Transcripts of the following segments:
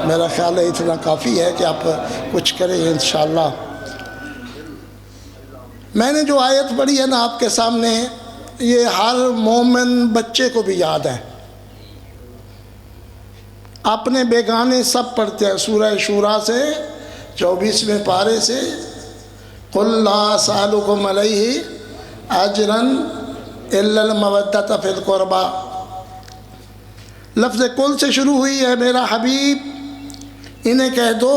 میرا خیال ہے اتنا کافی ہے کہ آپ کچھ کریں انشاءاللہ۔ میں نے جو آیت پڑھی ہے نا آپ کے سامنے، یہ ہر مومن بچے کو بھی یاد ہے، اپنے بیگانے سب پڑھتے ہیں۔ سورہ شورا سے 24ویں پارے سے، قُلْ لَا أَسْأَلُكُمْ عَلَيْهِ أَجْرًا إِلَّا الْمَوَدَّةَ فِي الْقُرْبَى۔ لفظ قل سے شروع ہوئی ہے، میرا حبیب انہیں کہہ دو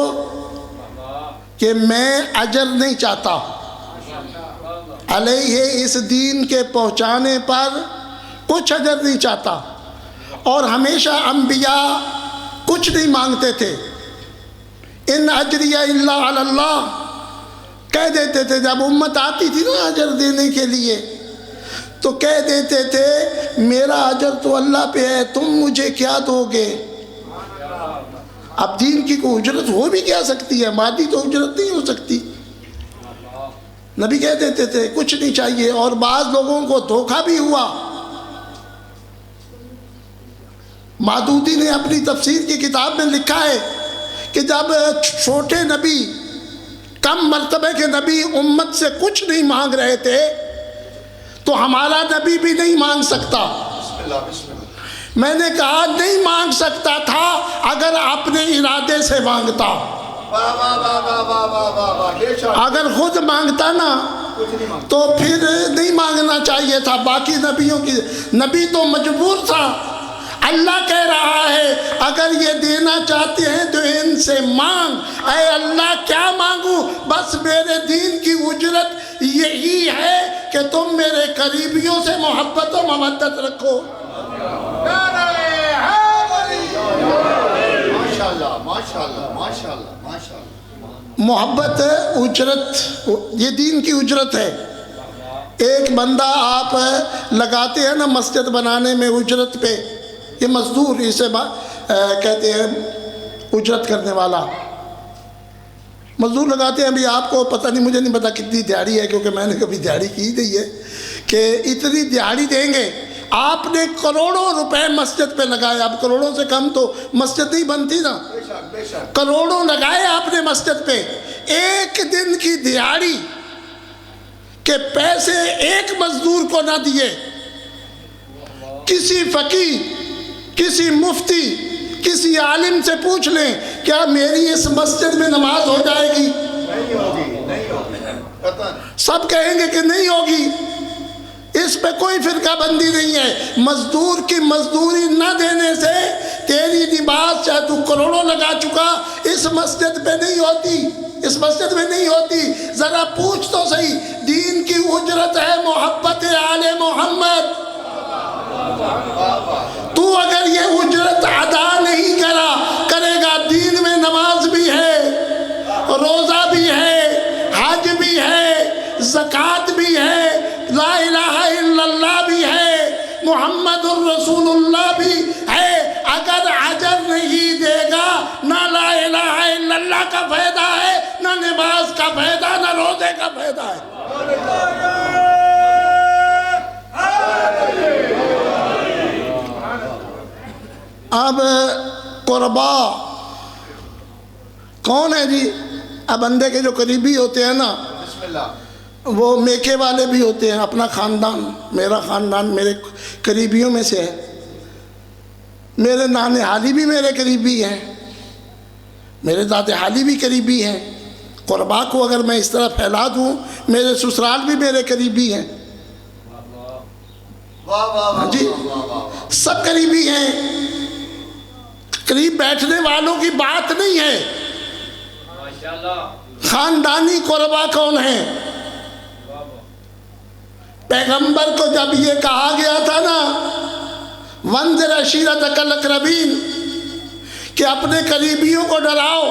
کہ میں اجر نہیں چاہتا علیہ، اس دین کے پہنچانے پر کچھ اجر نہیں چاہتا۔ اور ہمیشہ انبیاء کچھ نہیں مانگتے تھے، ان اجریہ الا علی اللہ کہہ دیتے تھے۔ جب امت آتی تھی نا اجر دینے کے لیے تو کہہ دیتے تھے میرا اجر تو اللہ پہ ہے، تم مجھے کیا دو گے؟ اب دین کی کوئی اجرت ہو بھی کیا سکتی ہے، مادی تو اجرت نہیں ہو سکتی۔ نبی کہہ دیتے تھے کچھ نہیں چاہیے، اور بعض لوگوں کو دھوکہ بھی ہوا۔ مادودی نے اپنی تفسیر کی کتاب میں لکھا ہے کہ جب چھوٹے نبی، کم مرتبے کے نبی امت سے کچھ نہیں مانگ رہے تھے تو ہمارا نبی بھی نہیں مانگ سکتا۔ میں نے کہا نہیں مانگ سکتا تھا اگر اپنے ارادے سے مانگتا، اگر خود مانگتا نا تو پھر نہیں مانگنا چاہیے تھا۔ باقی نبیوں کی، نبی تو مجبور تھا۔ اللہ کہہ رہا ہے اگر یہ دینا چاہتے ہیں تو ان سے مانگ۔ اے اللہ کیا مانگوں؟ بس میرے دین کی اجرت یہی ہے کہ تم میرے قریبیوں سے محبت و مودت رکھو۔ محبت اجرت، یہ دین کی اجرت ہے۔ ایک بندہ آپ لگاتے ہیں نا مسجد بنانے میں اجرت پہ، یہ مزدور، اسے کہتے ہیں اجرت کرنے والا، مزدور لگاتے ہیں۔ ابھی آپ کو پتہ نہیں، مجھے نہیں پتا کتنی دیہڑی ہے کیونکہ میں نے کبھی دیہڑی کی نہیں ہے، کہ اتنی دیہڑی دیں گے۔ آپ نے کروڑوں روپے مسجد پہ لگائے، اب کروڑوں سے کم تو مسجد نہیں بنتی نا، کروڑوں لگائے آپ نے مسجد پہ، ایک دن کی دیہڑی کے پیسے ایک مزدور کو نہ دیے، کسی فقیہ، کسی مفتی، کسی عالم سے پوچھ لیں کیا میری اس مسجد میں نماز ہو جائے گی؟ سب کہیں گے کہ نہیں ہوگی۔ اس پہ کوئی فرقہ بندی نہیں ہے۔ مزدور کی مزدوری نہ دینے سے تیری نماز چاہے تو کروڑوں لگا چکا اس مسجد پہ نہیں ہوتی، اس مسجد میں نہیں ہوتی۔ ذرا پوچھ تو صحیح، دین کی اجرت ہے محبت آل محمد۔ تو اگر یہ اجرت ادا نہیں کرے گا، دین میں نماز بھی ہے، روزہ بھی ہے، حج بھی ہے، زکوٰۃ بھی ہے، لا الہ الا اللہ بھی ہے، محمد الرسول اللہ بھی ہے۔ اگر اجر نہیں دے گا، نہ لا الہ الا اللہ کا فائدہ ہے، نہ نماز کا فائدہ، نہ روزے کا فائدہ ہے۔ اب قربا کون ہے جی؟ اب بندے کے جو قریبی ہوتے ہیں نا، وہ میکے والے بھی ہوتے ہیں، اپنا خاندان، میرا خاندان میرے قریبیوں میں سے ہے، میرے نانے حالی بھی میرے قریبی ہیں، میرے دادے حالی بھی قریبی ہیں۔ قربا کو اگر میں اس طرح پھیلا دوں، میرے سسرال بھی میرے قریبی ہیں، جی سب قریبی ہیں۔ قریب بیٹھنے والوں کی بات نہیں ہے، خاندانی قربا کون ہے؟ پیغمبر کو جب یہ کہا گیا تھا نا وَانذِرْ عَشِيرَتَكَ الْأَقْرَبِينَ کہ اپنے قریبیوں کو ڈراؤ،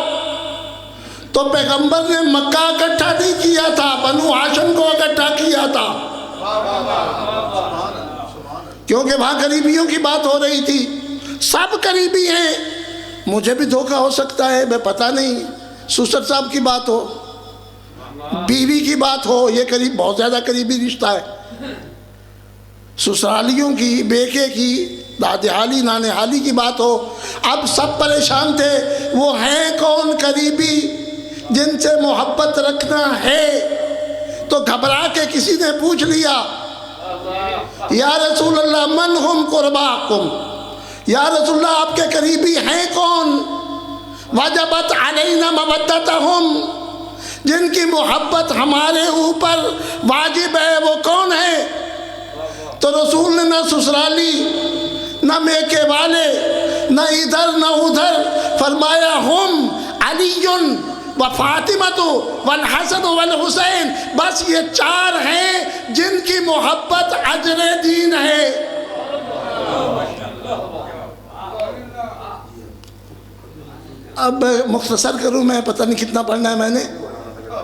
تو پیغمبر نے مکہ اکٹھا نہیں کیا تھا، بنو ہاشم کو اکٹھا کیا تھا، کیونکہ وہاں قریبیوں کی بات ہو رہی تھی۔ سب قریبی ہیں، مجھے بھی دھوکہ ہو سکتا ہے، میں پتہ نہیں، سسر صاحب کی بات ہو، بیوی کی بات ہو، یہ قریب بہت زیادہ قریبی رشتہ ہے، سسرالیوں کی، بیکے کی، دادی حالی نانے حالی کی بات ہو، اب سب پریشان تھے وہ ہیں کون قریبی جن سے محبت رکھنا ہے. تو گھبرا کے کسی نے پوچھ لیا یا رسول اللہ من ہم قرباکم، یا رسول اللہ آپ کے قریبی ہیں کون؟ وجبت علینا مودتہم، جن کی محبت ہمارے اوپر واجب ہے وہ کون ہے؟ تو رسول نے نہ سسرالی نہ میکے والے نہ ادھر نہ ادھر، فرمایا ہم علی و فاطمہ والحسن والحسین، بس یہ چار ہیں جن کی محبت اجر دین ہے. اب مختصر کروں، میں پتہ نہیں کتنا پڑھنا ہے میں نے،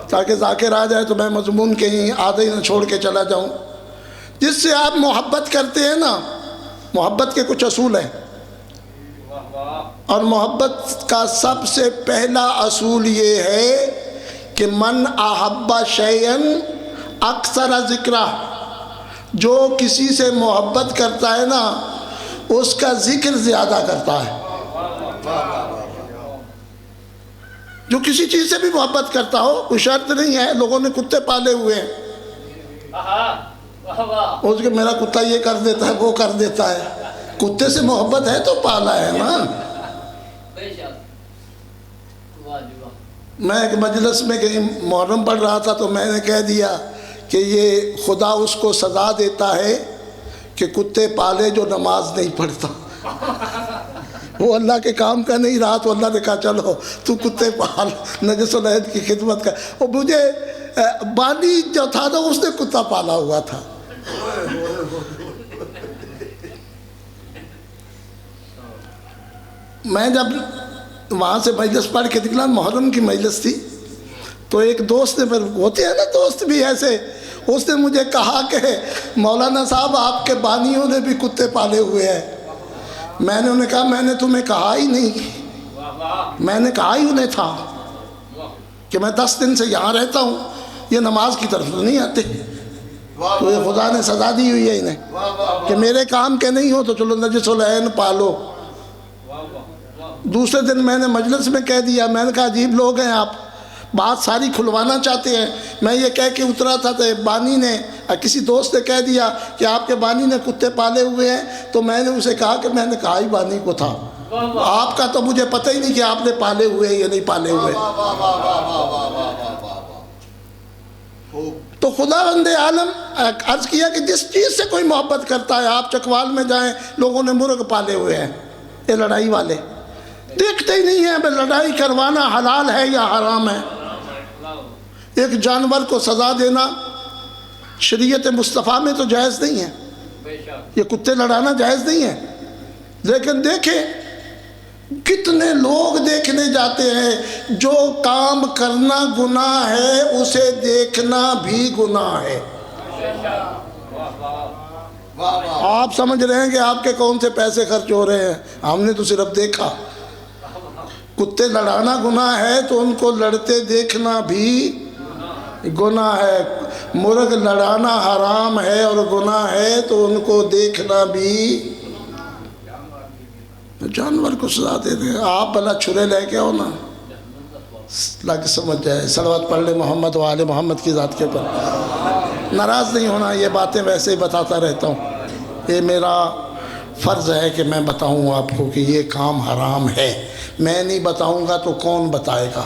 تاکہ ذاکر آ جائے تو میں مضمون کہیں آدھے ہی نہ چھوڑ کے چلا جاؤں. جس سے آپ محبت کرتے ہیں نا، محبت کے کچھ اصول ہیں، اور محبت کا سب سے پہلا اصول یہ ہے کہ من احب شیئن اکثر ذکرہ، جو کسی سے محبت کرتا ہے نا اس کا ذکر زیادہ کرتا ہے. جو کسی چیز سے بھی محبت کرتا ہو، کوئی شرط نہیں ہے. لوگوں نے کتے پالے ہوئے ہیں، اس کے میرا کتا یہ کر دیتا ہے وہ کر دیتا ہے، کتے سے محبت ہے تو پالا ہے نا. میں ایک مجلس میں کہیں محرم پڑھ رہا تھا تو میں نے کہہ دیا کہ یہ خدا اس کو سزا دیتا ہے کہ کتے پالے جو نماز نہیں پڑھتا. وہ اللہ کے کام کا نہیں رہا تو اللہ نے کہا چلو تو کتے پال، نجس العہد کی خدمت کا. اور مجھے بانی جو تھا نا اس نے کتا پالا ہوا تھا. میں جب وہاں سے مجلس پڑھ کے نکلا، محرم کی مجلس تھی، تو ایک دوست نے، پھر ہوتے ہیں نا دوست بھی ایسے، اس نے مجھے کہا کہ مولانا صاحب آپ کے بانیوں نے بھی کتے پالے ہوئے ہیں. میں نے انہیں کہا میں نے تمہیں کہا ہی نہیں، میں نے کہا ہی انہیں تھا کہ میں 10 دن سے یہاں رہتا ہوں، یہ نماز کی طرف نہیں آتے، تو یہ خدا نے سزا دی ہوئی ہے انہیں کہ میرے کام کے نہیں ہو تو چلو نجس العین پالو. دوسرے دن میں نے مجلس میں کہہ دیا، میں نے کہا عجیب لوگ ہیں آپ، بات ساری کھلوانا چاہتے ہیں. میں یہ کہہ کے اترا تھا تو بانی نے، کسی دوست نے کہہ دیا کہ آپ کے بانی نے کتے پالے ہوئے ہیں، تو میں نے اسے کہا کہ میں نے کہا ہی بانی کو تھا، آپ کا تو مجھے پتہ ہی نہیں کہ آپ نے پالے ہوئے یا نہیں پالے ہوئے. تو خدا بند عالم عرض کیا کہ جس چیز سے کوئی محبت کرتا ہے، آپ چکوال میں جائیں لوگوں نے مرغ پالے ہوئے ہیں، یہ لڑائی والے دیکھتے ہی نہیں ہیں لڑائی کروانا حلال ہے یا حرام ہے. ایک جانور کو سزا دینا شریعت مصطفیٰ میں تو جائز نہیں ہے، یہ کتے لڑانا جائز نہیں ہے. لیکن دیکھیں کتنے لوگ دیکھنے جاتے ہیں، جو کام کرنا گناہ ہے اسے دیکھنا بھی گناہ ہے. آپ سمجھ رہے ہیں کہ آپ کے کون سے پیسے خرچ ہو رہے ہیں، ہم نے تو صرف دیکھا. کتے لڑانا گناہ ہے تو ان کو لڑتے دیکھنا بھی گناہ ہے. مرغ لڑانا حرام ہے اور گناہ ہے تو ان کو دیکھنا بھی. جانور کو سزا دے دیں، آپ بھلا چھرے لے کے آؤ نا، لگ سمجھ جائے. صلوات پڑھ لے محمد و آل محمد کی ذات کے پر. ناراض نہیں ہونا، یہ باتیں ویسے ہی بتاتا رہتا ہوں. یہ میرا فرض ہے کہ میں بتاؤں آپ کو کہ یہ کام حرام ہے. میں نہیں بتاؤں گا تو کون بتائے گا؟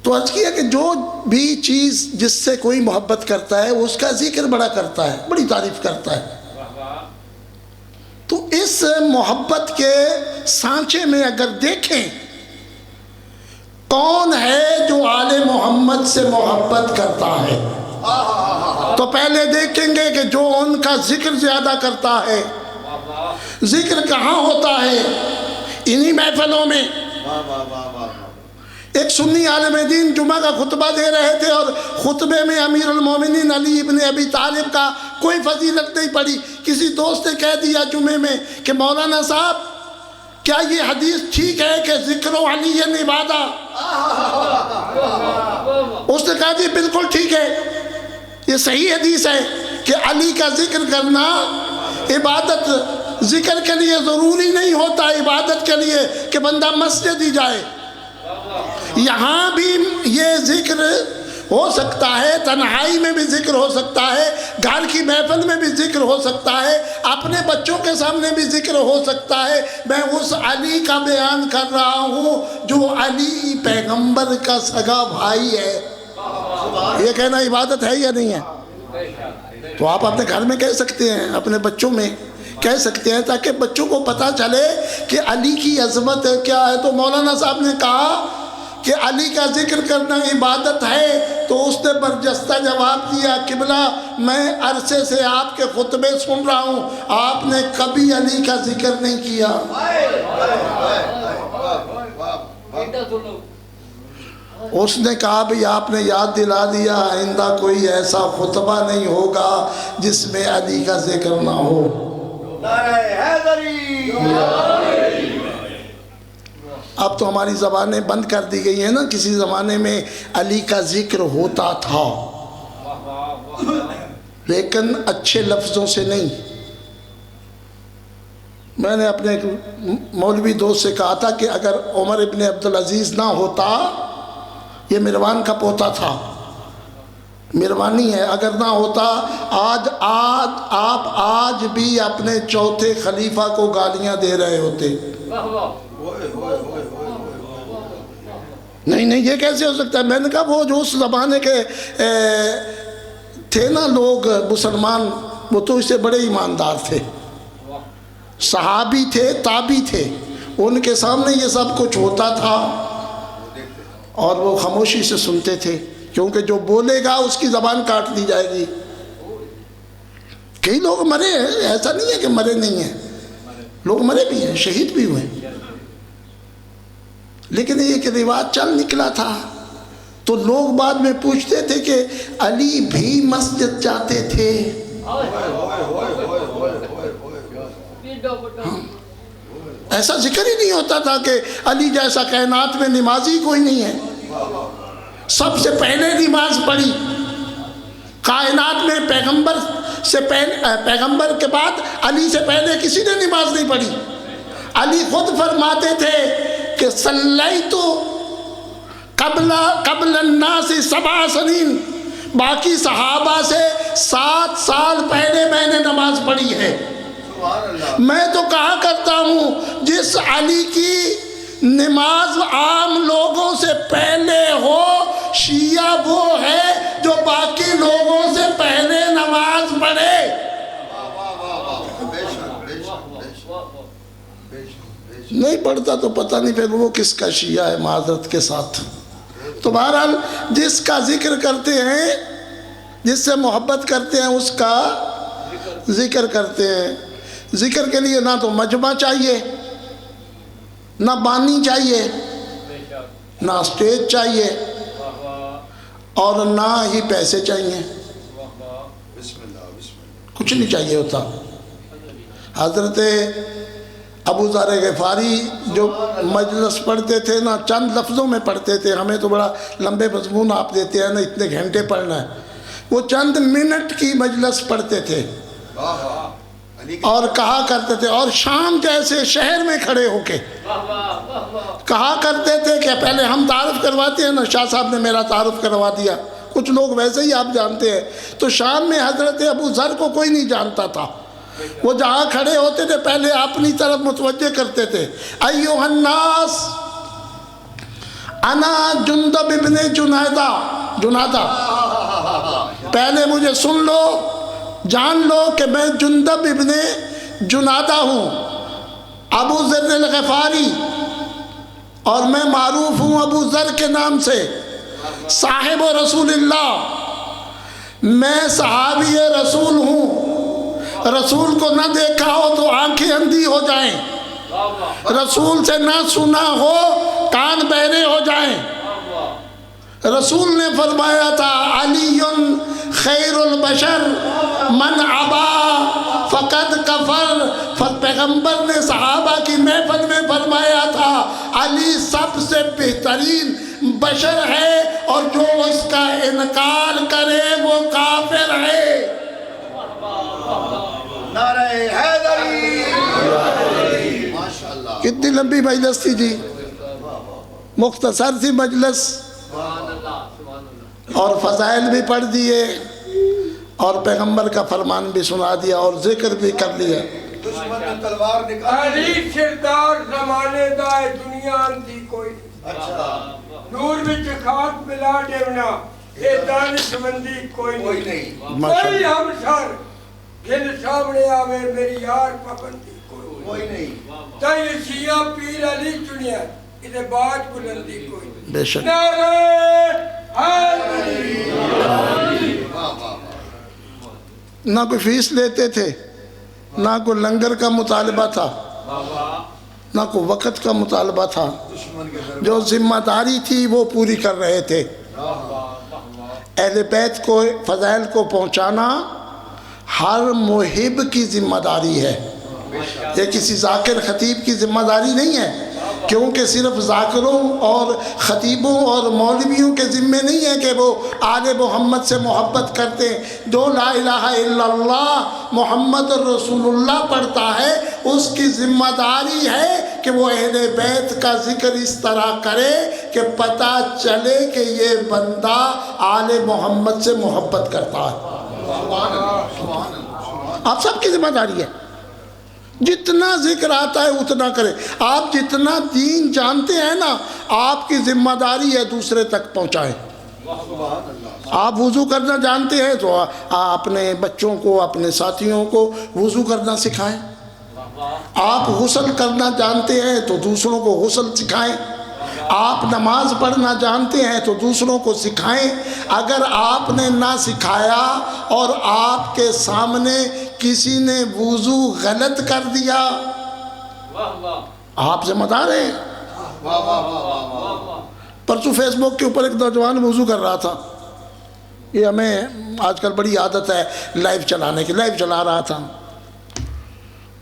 تو عرض کیا کہ جو بھی چیز جس سے کوئی محبت کرتا ہے اس کا ذکر بڑا کرتا ہے، بڑی تعریف کرتا ہے. تو اس محبت کے سانچے میں اگر دیکھیں کون ہے جو آل محمد سے محبت کرتا ہے، تو پہلے دیکھیں گے کہ جو ان کا ذکر زیادہ کرتا ہے. ذکر کہاں ہوتا ہے؟ انہی محفلوں میں. ایک سنی عالم دین جمعہ کا خطبہ دے رہے تھے اور خطبے میں امیر المومنین علی ابن ابی طالب کا کوئی فضیلت نہیں پڑی. کسی دوست نے کہہ دیا جمعے میں کہ مولانا صاحب کیا یہ حدیث ٹھیک ہے کہ ذکر و علی عبادہ؟ اس نے کہا جی بالکل ٹھیک ہے. یہ صحیح حدیث ہے کہ علی کا ذکر کرنا عبادت، ذکر کے لیے ضروری نہیں ہوتا عبادت کے لیے کہ بندہ مسجد ہی جائے، یہاں بھی یہ ذکر ہو سکتا ہے، تنہائی میں بھی ذکر ہو سکتا ہے، گھر کی محفل میں بھی ذکر ہو سکتا ہے، اپنے بچوں کے سامنے بھی ذکر ہو سکتا ہے۔ میں اس علی کا بیان کر رہا ہوں جو علی پیغمبر کا سگا بھائی ہے۔ یہ کہنا عبادت ہے یا نہیں ہے؟ تو آپ اپنے گھر میں کہہ سکتے ہیں، اپنے بچوں میں کہہ سکتے ہیں، تاکہ بچوں کو پتہ چلے کہ علی کی عظمت کیا ہے۔ تو مولانا صاحب نے کہا کہ علی کا ذکر کرنا عبادت ہے، تو اس نے برجستہ جواب دیا، قبلہ میں عرصے سے آپ کے خطبے سن رہا ہوں، آپ نے کبھی علی کا ذکر نہیں کیا۔ اس نے کہا بھی آپ نے یاد دلا دیا، آئندہ کوئی ایسا خطبہ نہیں ہوگا جس میں علی کا ذکر نہ ہو۔ اب تو ہماری زبانیں بند کر دی گئی ہیں نا، کسی زمانے میں علی کا ذکر ہوتا تھا لیکن اچھے لفظوں سے نہیں۔ میں نے اپنے ایک مولوی دوست سے کہا تھا کہ اگر عمر ابن عبدالعزیز نہ ہوتا، یہ مروان کا پوتا تھا، مروانی ہے، اگر نہ ہوتا آپ آج بھی اپنے چوتھے خلیفہ کو گالیاں دے رہے ہوتے۔ نہیں یہ کیسے ہو سکتا ہے؟ میں نے کہا وہ جو اس زمانے کے تھے نا لوگ مسلمان، وہ تو اس سے بڑے ایماندار تھے، صحابی تھے، تابعی تھے، ان کے سامنے یہ سب کچھ ہوتا تھا اور وہ خاموشی سے سنتے تھے، کیونکہ جو بولے گا اس کی زبان کاٹ دی جائے گی۔ کئی لوگ مرے ہیں، ایسا نہیں ہے کہ مرے نہیں ہیں، لوگ مرے بھی ہیں، شہید بھی ہوئے، لیکن ایک رواج چل نکلا تھا۔ تو لوگ بعد میں پوچھتے تھے کہ علی بھی مسجد جاتے تھے۔ ایسا ذکر ہی نہیں ہوتا تھا کہ علی جیسا کائنات میں نمازی کوئی نہیں ہے۔ سب سے پہلے نماز پڑھی کائنات میں پیغمبر کے بعد علی سے پہلے کسی نے نماز نہیں پڑھی۔ علی خود فرماتے تھے کہ صلیت قبل الناس 7 سنین، باقی صحابہ سے 7 سال پہلے میں نے نماز پڑھی ہے۔ میں تو کہا کرتا ہوں جس علی کی نماز عام لوگوں سے پہلے ہو، شیعہ وہ ہے جو باقی لوگوں سے پہلے نماز پڑھے۔ نہیں پڑھتا تو پتہ نہیں پھر وہ کس کا شیعہ ہے، معذرت کے ساتھ۔ تو بہرحال جس کا ذکر کرتے ہیں، جس سے محبت کرتے ہیں، اس کا ذکر کرتے ہیں۔ ذکر کے لیے نہ تو مجمع چاہیے، نہ بانی چاہیے، نہ اسٹیج چاہیے، اور نہ ہی پیسے چاہیے، کچھ نہیں چاہیے ہوتا۔ حضرت ابو ذر غفاری جو مجلس پڑھتے تھے نا، چند لفظوں میں پڑھتے تھے، ہمیں تو بڑا لمبے مضمون آپ دیتے ہیں نا، اتنے گھنٹے پڑھنا ہے، وہ چند منٹ کی مجلس پڑھتے تھے اور کہا کرتے تھے، اور شام جیسے شہر میں کھڑے ہو کے کہا کرتے تھے کہ پہلے ہم تعارف کرواتے ہیں نا، شاہ صاحب نے میرا تعارف کروا دیا، کچھ لوگ ویسے ہی آپ جانتے ہیں۔ تو شام میں حضرت ابو ذر کو کوئی نہیں جانتا تھا، وہ جہاں کھڑے ہوتے تھے پہلے اپنی طرف متوجہ کرتے تھے، ایھا الناس انا جندب ابن جنادہ، پہلے مجھے سن لو، جان لو کہ میں جندب ابن جنادہ ہوں، ابو ذر الغفاری، اور میں معروف ہوں ابو ذر کے نام سے، صاحب رسول اللہ، میں صحابی رسول ہوں، رسول کو نہ دیکھا ہو تو آنکھیں اندھی ہو جائیں، رسول سے نہ سنا ہو کان بہرے ہو جائیں۔ رسول نے فرمایا تھا علی خیر البشر من عبا فقد کفر، پیغمبر نے صحابہ کی محفل میں فرمایا تھا علی سب سے بہترین بشر ہے اور جو اس کا انکار کرے وہ کافر ہے۔ نعرہ حیدری، ماشاءاللہ۔ کتنی لمبی مجلس تھی جی، مختصر سی مجلس، اور فضائل بھی پڑھ دیے اور پیغمبر کا فرمان بھی سنا دیا اور ذکر بھی کر لیا۔ دشمن نے تلوار نکالی۔ علی سردار زمانے دائے دنیا اندھی کوئی اچھا، نور وچ خاک ملا دیونا، اے دانش مندی کوئی کوئی نہیں، نہیں، کوئی ہم سر جن سامنے آوے میری یار پابندی کوئی نہیں۔ تائی شیعہ پیر علی چنیا ادھے باج بلندی کوئی نہیں۔ بے شک نعرہ حیدری، نہ کوئی فیس لیتے تھے، نہ کوئی لنگر کا مطالبہ تھا، نہ کوئی وقت کا مطالبہ تھا، دشمن کے دربار جو ذمہ داری تھی وہ پوری کر رہے تھے۔ اہل بیت کو فضائل کو پہنچانا ہر محب کی ذمہ داری ہے، یہ کسی ذاکر خطیب کی ذمہ داری نہیں ہے، کیونکہ صرف ذاکروں اور خطیبوں اور مولویوں کے ذمے نہیں ہے کہ وہ آل محمد سے محبت کرتے ہیں۔ جو لا الہ الا اللہ محمد رسول اللہ پڑھتا ہے اس کی ذمہ داری ہے کہ وہ اہل بیت کا ذکر اس طرح کرے کہ پتہ چلے کہ یہ بندہ آل محمد سے محبت کرتا ہے۔ آپ سب کی ذمہ داری ہے، جتنا ذکر آتا ہے اتنا کرے۔ آپ جتنا دین جانتے ہیں نا، آپ کی ذمہ داری ہے دوسرے تک پہنچائیں۔ آپ وضو کرنا جانتے ہیں تو اپنے بچوں کو، اپنے ساتھیوں کو وضو کرنا سکھائیں۔ آپ غسل کرنا جانتے ہیں تو دوسروں کو غسل سکھائیں۔ آپ نماز پڑھنا جانتے ہیں تو دوسروں کو سکھائیں۔ اگر آپ نے نہ سکھایا اور آپ کے سامنے کسی نے وضو غلط کر دیا، آپ ذمہ دار ہیں۔ پرسوں فیس بک کے اوپر ایک نوجوان وضو کر رہا تھا، یہ ہمیں آج کل بڑی عادت ہے لائیو چلانے کی، لائیو چلا رہا تھا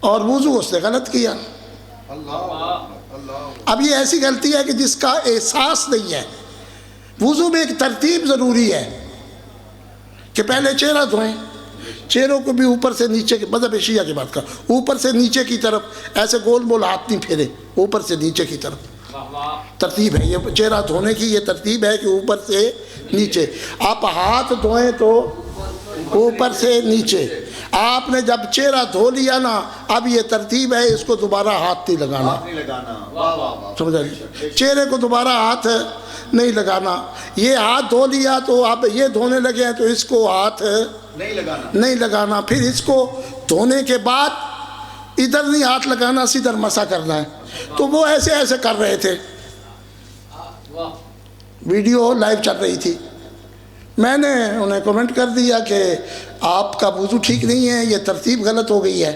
اور وضو اس نے غلط کیا۔ اب یہ ایسی غلطی ہے کہ جس کا احساس نہیں ہے۔ وضو میں ایک ترتیب ضروری ہے کہ پہلے چہرہ دھوئیں، چہروں کو بھی اوپر سے نیچے کی، مذہب شیعہ کی بات کر، اوپر سے نیچے کی طرف ایسے گول بول ہاتھ نہیں پھیرے، اوپر سے نیچے کی طرف ترتیب ہے۔ یہ چہرہ دھونے کی یہ ترتیب ہے کہ اوپر سے نیچے، آپ ہاتھ دھوئیں تو اوپر سے نیچے۔ آپ نے جب چہرہ دھو لیا نا، اب یہ ترتیب ہے، اس کو دوبارہ ہاتھ نہیں لگانا، سمجھا جی؟ چہرے کو دوبارہ ہاتھ نہیں لگانا۔ یہ ہاتھ دھو لیا تو آپ یہ دھونے لگے ہیں تو اس کو ہاتھ نہیں لگانا۔ پھر اس کو دھونے کے بعد ادھر نہیں ہاتھ لگانا، سیدھر مسا کرنا ہے۔ تو وہ ایسے ایسے کر رہے تھے، ویڈیو لائیو چل رہی تھی۔ میں نے انہیں کمنٹ کر دیا کہ آپ کا وضو ٹھیک نہیں ہے، یہ ترتیب غلط ہو گئی ہے،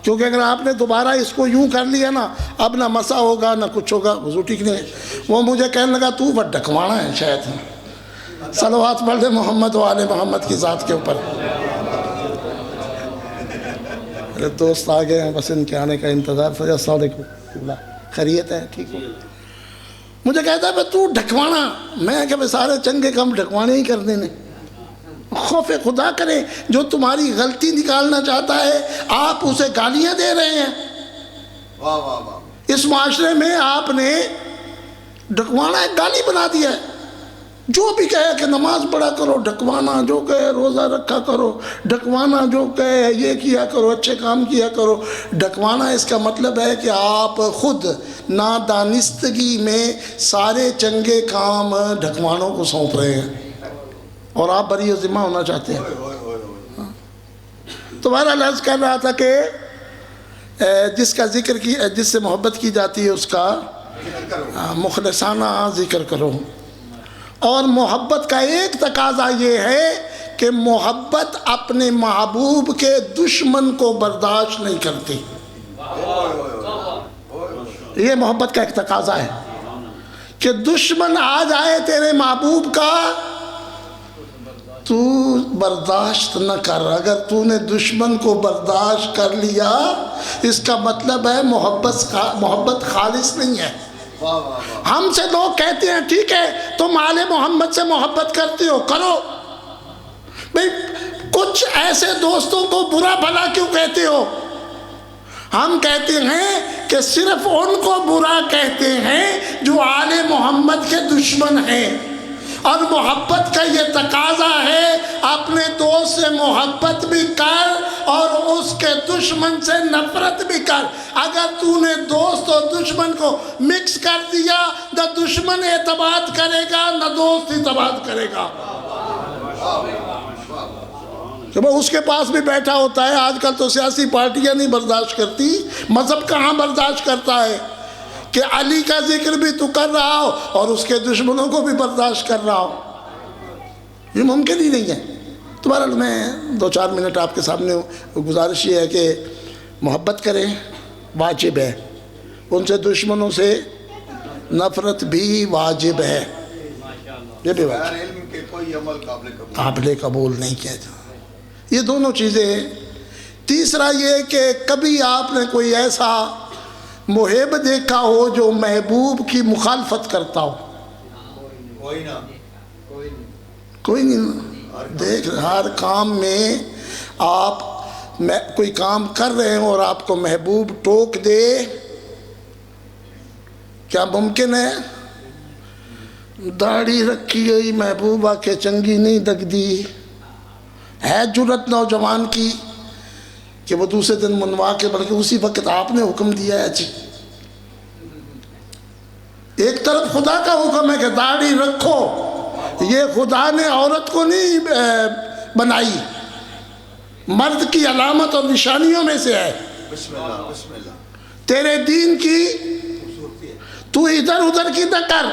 کیونکہ اگر آپ نے دوبارہ اس کو یوں کر لیا نا، اب نہ مسا ہوگا نہ کچھ ہوگا، وضو ٹھیک نہیں ہے۔ وہ مجھے کہنے لگا تو وہ ڈھکوانا ہے شاید، صلوات پڑھ دے محمد و آل محمد کی ذات کے اوپر۔ میرے دوست آ گئے ہیں، بس ان کے آنے کا انتظار تھا۔ السلام علیکم، خیریت ہے؟ ٹھیک ہو؟ مجھے کہتا ہے بھئی تو ڈھکوانا، میں کہ سارے چنگے کام ڈھکوانے ہی کرنے نے۔ خوف خدا کرے، جو تمہاری غلطی نکالنا چاہتا ہے آپ اسے گالیاں دے رہے ہیں۔ اس معاشرے میں آپ نے ڈھکوانا ایک گالی بنا دیا ہے۔ جو بھی کہے کہ نماز پڑھا کرو ڈھکوانا، جو کہے روزہ رکھا کرو ڈھکوانا، جو کہے یہ کیا کرو، اچھے کام کیا کرو ڈھکوانا۔ اس کا مطلب ہے کہ آپ خود نادانستگی میں سارے چنگے کام ڈھکوانوں کو سونپ رہے ہیں اور آپ بری و ذمہ ہونا چاہتے ہیں۔ تو بہرحال عرض کر رہا تھا کہ جس کا ذکر کی، جس سے محبت کی جاتی ہے اس کا مخلصانہ ذکر کرو۔ اور محبت کا ایک تقاضا یہ ہے کہ محبت اپنے محبوب کے دشمن کو برداشت نہیں کرتی۔ یہ محبت کا ایک تقاضا ہے کہ دشمن آ جائے تیرے محبوب کا تو برداشت نہ کر۔ اگر تو نے دشمن کو برداشت کر لیا اس کا مطلب ہے محبت خالص نہیں ہے۔ واہ واہ واہ ہم سے لوگ کہتے ہیں ٹھیک ہے تم آل محمد سے محبت کرتے ہو کرو، بھئی کچھ ایسے دوستوں کو برا بھلا کیوں کہتے ہو؟ ہم کہتے ہیں کہ صرف ان کو برا کہتے ہیں جو آل محمد کے دشمن ہیں، اور محبت کا یہ تقاضا ہے اپنے دوست سے محبت بھی کر اور اس کے دشمن سے نفرت بھی کر۔ اگر تو نے دوست اور دشمن کو مکس کر دیا نہ دشمن اعتماد کرے گا نہ دوست اعتماد کرے گا۔ کہ وہ اس کے پاس بھی بیٹھا ہوتا ہے، آج کل تو سیاسی پارٹیاں نہیں برداشت کرتی، مذہب کہاں برداشت کرتا ہے کہ علی کا ذکر بھی تو کر رہا ہو اور اس کے دشمنوں کو بھی برداشت کر رہا ہو، یہ ممکن ہی نہیں ہے۔ تو بہرحال میں 2-4 منٹ آپ کے سامنے گزارش یہ ہے کہ محبت کریں، واجب ہے، ان سے دشمنوں سے نفرت بھی واجب ہے، یہ بھی واجب، غیر علم کے کوئی عمل قابل قابل قبول نہیں کہتا۔ یہ دونوں چیزیں۔ تیسرا یہ کہ کبھی آپ نے کوئی ایسا محب دیکھا ہو جو محبوب کی مخالفت کرتا ہو؟ کوئی نہ کوئی نہیں۔ دیکھ ہر کام میں آپ کوئی کام کر رہے ہوں اور آپ کو محبوب ٹوک دے، کیا ممکن ہے؟ داڑھی رکھی ہوئی محبوبہ کے چنگی نہیں دگدی، ہے جرت نوجوان کی کہ وہ دوسرے دن منوا کے، بلکہ اسی وقت آپ نے حکم دیا ہے جی۔ ایک طرف خدا کا حکم ہے کہ داڑھی رکھو، یہ خدا نے عورت کو نہیں بنائی، مرد کی علامت اور نشانیوں میں سے ہے۔ بسم اللہ بسم اللہ۔ تیرے دین کی تو ادھر ادھر کی نہ کر۔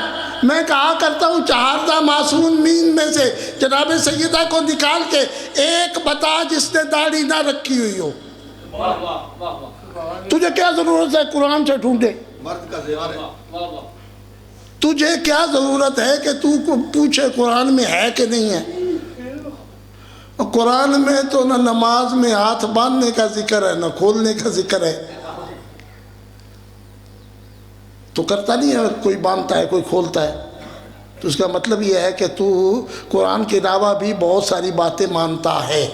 میں کہا کرتا ہوں چہاردہ معصومین میں سے جناب سیدہ کو نکال کے ایک بتا جس نے داڑھی نہ رکھی ہوئی ہو۔ تجھے کیا ضرورت ہے قرآن سے ڈھونڈے؟ مرد کا زیور ہے۔ تجھے کیا ضرورت ہے کہ تو پوچھے قرآن میں ہے کہ نہیں ہے؟ قرآن میں تو نہ نماز میں ہاتھ باندھنے کا ذکر ہے نہ کھولنے کا ذکر ہے، تو کرتا نہیں ہے، کوئی باندھتا ہے کوئی کھولتا ہے، تو اس کا مطلب یہ ہے کہ تو قرآن کے علاوہ بھی بہت ساری باتیں مانتا ہے۔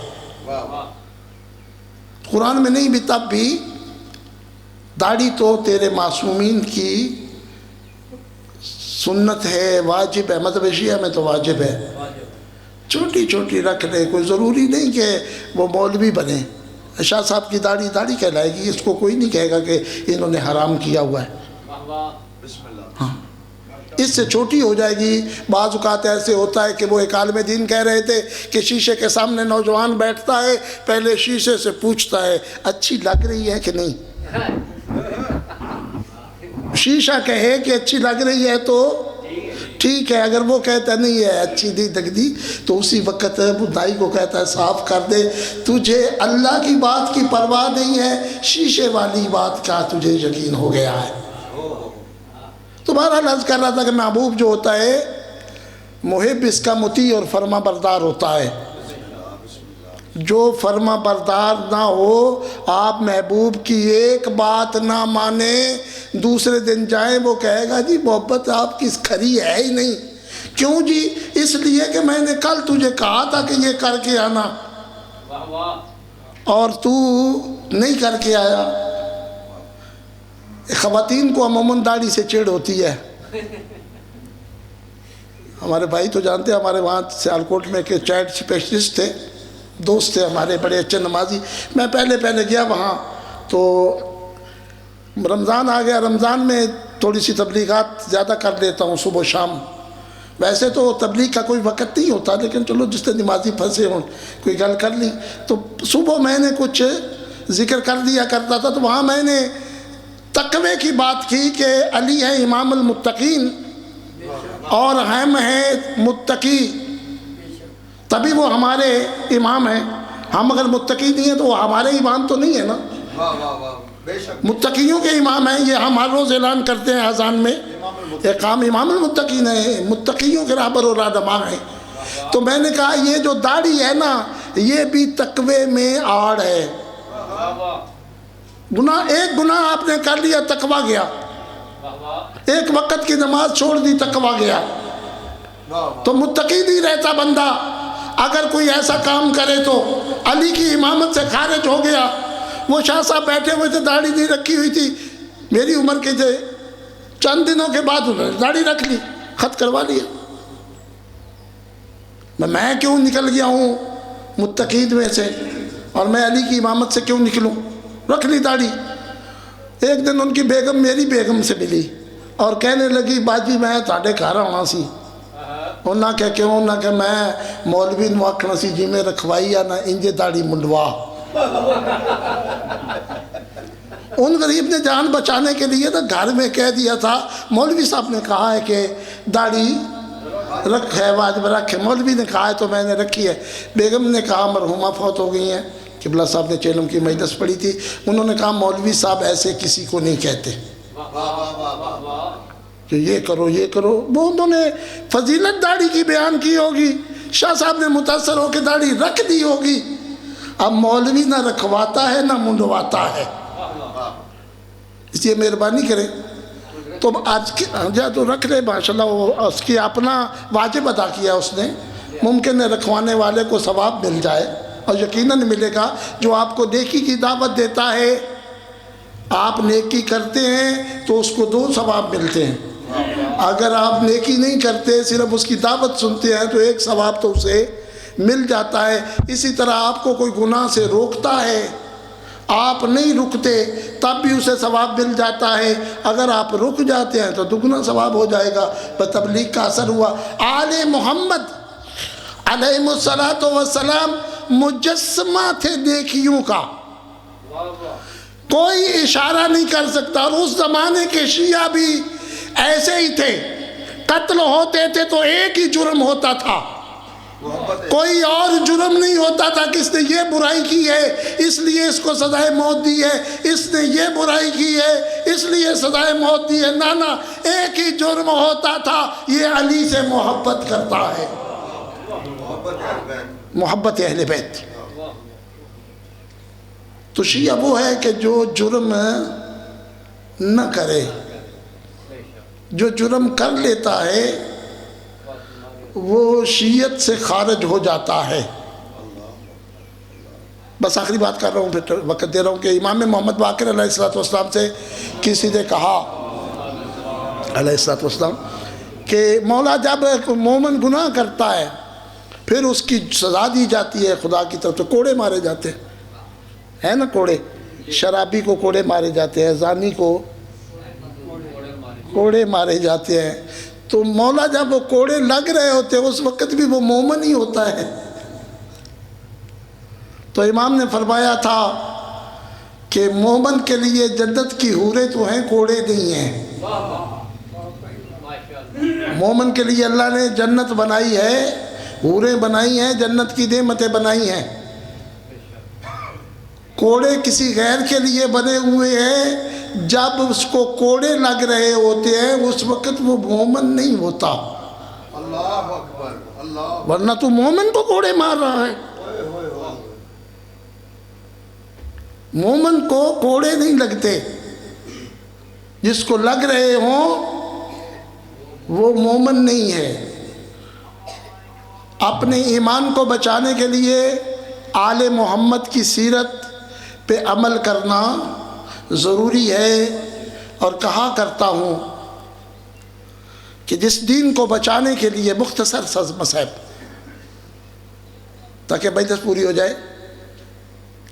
قرآن میں نہیں بھی تب بھی داڑھی تو تیرے معصومین کی سنت ہے، واجب ہے، مذہب شیعہ میں تو واجب ہے، چھوٹی چھوٹی رکھ لے، کوئی ضروری نہیں کہ وہ مولوی بنے۔ شاہ صاحب کی داڑھی کہلائے گی، اس کو کوئی نہیں کہے گا کہ انہوں نے حرام کیا ہوا ہے، ہاں اس سے چھوٹی ہو جائے گی۔ بعض اوقات ایسے ہوتا ہے کہ وہ ایک عالم دین کہہ رہے تھے کہ شیشے کے سامنے نوجوان بیٹھتا ہے، پہلے شیشے سے پوچھتا ہے اچھی لگ رہی ہے کہ نہیں، شیشہ کہے کہ اچھی لگ رہی ہے تو ٹھیک ہے، اگر وہ کہتا نہیں ہے اچھی نہیں لگتی تو اسی وقت بدائی کو کہتا ہے صاف کر دے، تجھے اللہ کی بات کی پرواہ نہیں ہے، شیشے والی بات کا تجھے یقین ہو گیا ہے۔ تو بہرحال عرض کر رہا تھا کہ محبوب جو ہوتا ہے محب اس کا مطیع اور فرما بردار ہوتا ہے، جو فرما بردار نہ ہو، آپ محبوب کی ایک بات نہ مانیں، دوسرے دن جائیں وہ کہے گا جی محبت آپ کی کھری ہے ہی نہیں۔ کیوں جی؟ اس لیے کہ میں نے کل تجھے کہا تھا کہ یہ کر کے آنا اور تو نہیں کر کے آیا۔ خواتین کو عموماً داڑھی سے چڑ ہوتی ہے، ہمارے بھائی تو جانتے ہیں، ہمارے وہاں سیالکوٹ میں کہ چائلڈ اسپیشلسٹ تھے، دوست تھے ہمارے بڑے اچھے نمازی۔ میں پہلے گیا وہاں تو رمضان آ گیا، رمضان میں تھوڑی سی تبلیغات زیادہ کر لیتا ہوں صبح و شام، ویسے تو تبلیغ کا کوئی وقت نہیں ہوتا لیکن چلو جس نے نمازی پھنسے ہوں کوئی گل کر لی، تو صبح میں نے کچھ ذکر کر دیا کرتا تھا، تو وہاں میں نے تقوی کی بات کی کہ علی ہے امام المتقین اور ہم ہیں متقی، تبھی وہ ہمارے امام ہیں، ہم اگر متقی نہیں ہیں تو وہ ہمارے امام تو نہیں ہے نا، بے شک متقیوں کے امام ہیں، یہ ہم ہر روز اعلان کرتے ہیں اذان میں، اقام امام المتقین ہے، متقیوں کے رہبر اور رہنما ہیں۔ تو میں نے کہا یہ جو داڑھی ہے نا یہ بھی تقوی میں آڑ ہے، گناہ ایک گناہ آپ نے کر لیا تقوی گیا، ایک وقت کی نماز چھوڑ دی، تقویٰ گیا۔ تو متقی نہیں رہتا بندہ اگر کوئی ایسا کام کرے تو۔ علی کی امامت سے خارج ہو گیا۔ وہ شاہ صاحب بیٹھے ہوئے تھے، داڑھی نہیں رکھی ہوئی تھی، میری عمر کے تھے، چند دنوں کے بعد انہوں نے داڑھی رکھ لی، خط کروا لیا۔ میں کیوں نکل گیا ہوں متقین میں سے، اور میں علی کی امامت سے کیوں نکلوں؟ رکھ لی داڑھی۔ ایک دن ان کی بیگم میری بیگم سے ملی اور کہنے لگی باجی میں تھوڑے گھر آنا سی۔ انہاں کہ کیوں؟ انہاں کہ میں مولوی نو آکھنا سی جی میں رکھوائی یا نہ انجے داڑھی منڈوا۔ ان غریب نے جان بچانے کے لیے تو گھر میں کہہ دیا تھا، مولوی صاحب نے کہا ہے کہ داڑھی رکھ ہے، واجب رکھ ہے، مولوی نے کہا ہے تو میں نے رکھی ہے۔ بیگم نے کہا مرحومہ فوت ہو گئی ہیں، قبلہ صاحب نے چیلم کی مجلس پڑھی تھی، انہوں نے کہا مولوی صاحب ایسے کسی کو نہیں کہتے کہ یہ کرو یہ کرو۔ وہ انہوں نے فضیلت داڑھی کی بیان کی ہوگی، شاہ صاحب نے متاثر ہو کے داڑھی رکھ دی ہوگی۔ اب مولوی نہ رکھواتا ہے نہ منڈواتا ہے، اس لیے مہربانی کریں تو آج کی جا تو رکھ لے ماشاءاللہ، وہ اس کی اپنا واجب ادا کیا اس نے، ممکن ہے رکھوانے والے کو ثواب مل جائے، اور یقیناً ملے گا۔ جو آپ کو نیکی کی دعوت دیتا ہے، آپ نیکی کرتے ہیں تو اس کو 2 ثواب ملتے ہیں، اگر آپ نیکی نہیں کرتے صرف اس کی دعوت سنتے ہیں تو 1 ثواب تو اسے مل جاتا ہے۔ اسی طرح آپ کو کوئی گناہ سے روکتا ہے، آپ نہیں رکتے تب بھی اسے ثواب مل جاتا ہے، اگر آپ رک جاتے ہیں تو دگنا ثواب ہو جائے گا۔ تبلیغ کا اثر ہوا۔ آل محمد علیہ السلام مجسمہ تھے نیکیوں کا، کوئی اشارہ نہیں کر سکتا۔ اور اس زمانے کے شیعہ بھی ایسے ہی تھے، قتل ہوتے تھے تو ایک ہی جرم ہوتا تھا، کوئی اور جرم نہیں ہوتا تھا کہ اس نے یہ برائی کی ہے اس لیے اس کو سزائے موت دی ہے، اس نے یہ برائی کی ہے اس لیے سزائے موت دی ہے، نانا ایک ہی جرم ہوتا تھا، یہ علی سے محبت کرتا ہے، محبت اہل بیت۔ تو شیعہ وہ ہے کہ جو جرم نہ کرے، جو جرم کر لیتا ہے وہ شیعت سے خارج ہو جاتا ہے۔ بس آخری بات کر رہا ہوں، پھر وقت دے رہا ہوں کہ امام محمد باقر علیہ السلام سے کسی نے کہا علیہ السلام کہ مولا جب مومن گناہ کرتا ہے پھر اس کی سزا دی جاتی ہے خدا کی طرف سے، کوڑے مارے جاتے ہیں نا، کوڑے، شرابی کو کوڑے مارے جاتے ہیں، زانی کو کوڑے مارے جاتے ہیں۔ تو مولا جب وہ کوڑے لگ رہے ہوتے ہیں اس وقت بھی وہ مومن ہی ہوتا ہے۔ تو امام نے فرمایا تھا کہ مومن کے لیے جنت کی حوریں تو ہیں، کوڑے نہیں ہیں۔ مومن کے لیے اللہ نے جنت بنائی ہے، حوریں بنائی ہیں، جنت کی نعمتیں بنائی ہیں۔ کوڑے کسی غیر کے لیے بنے ہوئے ہیں، جب اس کو کوڑے لگ رہے ہوتے ہیں اس وقت وہ مومن نہیں ہوتا، اللہ اکبر، اللہ، ورنہ تو مومن کو کوڑے مار رہا ہے۔ مومن کو کوڑے نہیں لگتے، جس کو لگ رہے ہوں وہ مومن نہیں ہے۔ اپنے ایمان کو بچانے کے لیے آل محمد کی سیرت پہ عمل کرنا ضروری ہے، اور کہا کرتا ہوں کہ جس دین کو بچانے کے لیے مختصر سا مصحف تاکہ بحث پوری ہو جائے،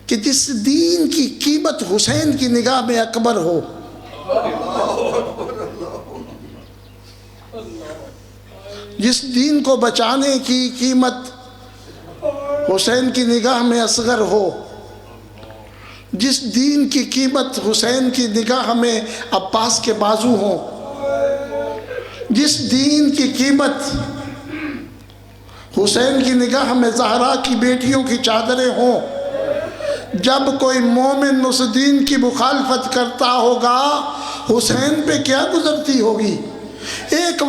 کہ جس دین کی قیمت حسین کی نگاہ میں اکبر ہو، جس دین کو بچانے کی قیمت حسین کی نگاہ میں اصغر ہو، جس دین کی قیمت حسین کی نگاہ میں عباس کے بازو ہوں، جس دین کی قیمت حسین کی نگاہ میں زہرا کی بیٹیوں کی چادریں ہوں، جب کوئی مومن اس دین کی مخالفت کرتا ہوگا حسین پہ کیا گزرتی ہوگی۔ ایک